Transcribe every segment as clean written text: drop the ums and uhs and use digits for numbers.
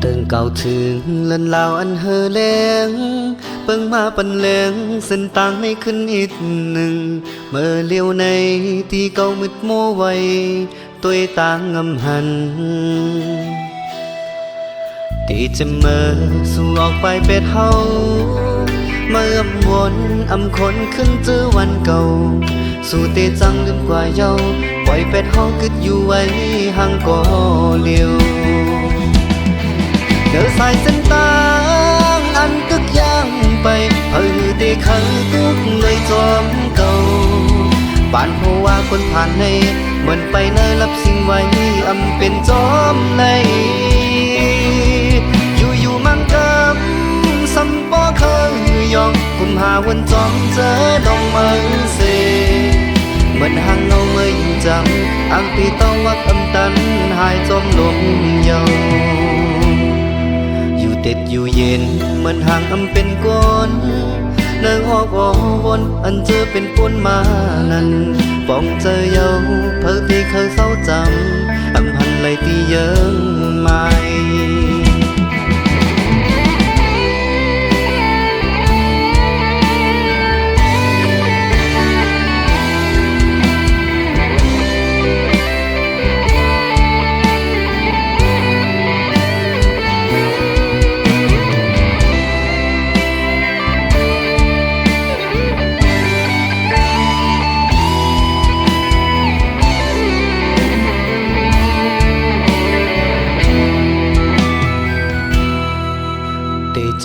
ตึงเก่าถึงเลินลาวอันเฮอแรงเปิงมาปันแรงเส้นต่างให้ขึ้นอีกหนึ่งเมื่อเลี้ยวในที่เก่ามืดโมไว้ตัวต่างงำหันตีจะเมื่อสู่ออกไปเป็ดเฮาเมื่อวนคนขึ้นเจอวันเก่าสู่เตจังลืมกว่าเยาปล่อยเป็ดเฮากึดอยู่ไว้ห่างก่อเลี้ยวเดินสายเส้นต่างอันตึกย่างไปเพื่อเตขังตุกเลยจอมเก่าบ้านเพราะว่าคนผ่านในเหมือนไปเนยรับสิ่งไว้อำเป็นจอมในอยู่มั่งกำสัมปอเคยยองกุมหาวันจอมเจอดองเมืองเสเหมือนห่างเงาเมื่ออยู่จำอังปีต้องวักอำตันหายจมลมเยาอยู่เต็ดอยู่เย็นเหมือนห่างอำเป็นก้นเนื้อหอกวนอันเจอเป็นปนมานั้นป้องเจอเยาเพิ่งที่เคยเศร้าจำอำหันไหลที่เยิงไม่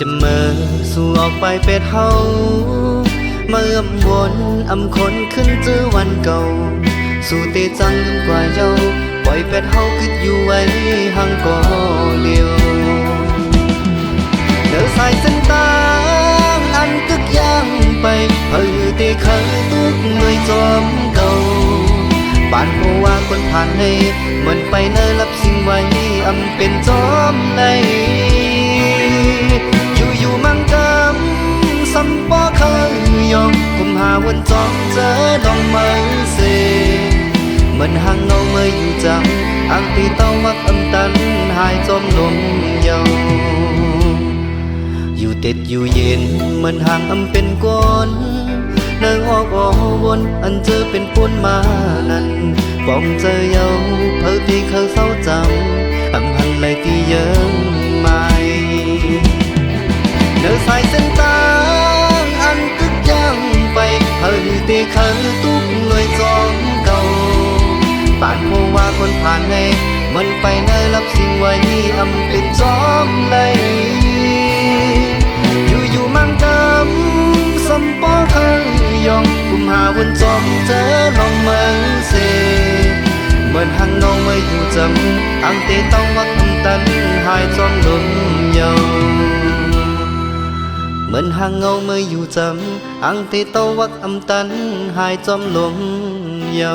จะเมื่อสู่ออกไปเป็ดเฮาเมื่อวนคนขึ้นเจอวันเก่าสู่เตจังลืมกว่าเยาปล่อยเป็ดเฮาคิดอยู่ไว้ห่างก่อเลี้ยวเดินสายเส้นต่างอันตึกย่างไปเพื่อเตขังตุกเลยจอมเก่าบ้านเพราะว่าคนผ่านในเหมือนไปเนยรับสิ่งไว้อำเป็นจอมในอยู่มั่งกำสัมปอเคยยองกุมหาวันจอมเจอดองเมืองเสเหมือนห่างเงาเมื่ออยู่จำอังตีต้องวักอำตันหายจมลมเยาอยู่เต็ดอยู่เย็นเหมือนห่างอำเป็นก้นเนื้อหอกวนอันเจอเป็นปนมานั้นป้องเจอเยาเพิ่งที่เคยเศร้าจำอำหันไหลที่เยิงไม่เดินสายเส้นต่างอันตึกย่างไปเพื่อเตขังตุกเลยจอมเก่าบ้านเพราะว่าคนผ่านให้มันไปเนยรับสิ่งไว้อำเป็นจอมเลยอยู่มั่งกำสัมปอเคยยองกุมหาวันจอมเจอลองเมืองเสเหมือนห่างเงาเมื่ออยู่จำอังเตต้องวักอำตันหายจอมลมเยาเหมือนห่างเงาเมื่ออยู่จำอังเตเต้าวักอำตันหายจอมลมเยา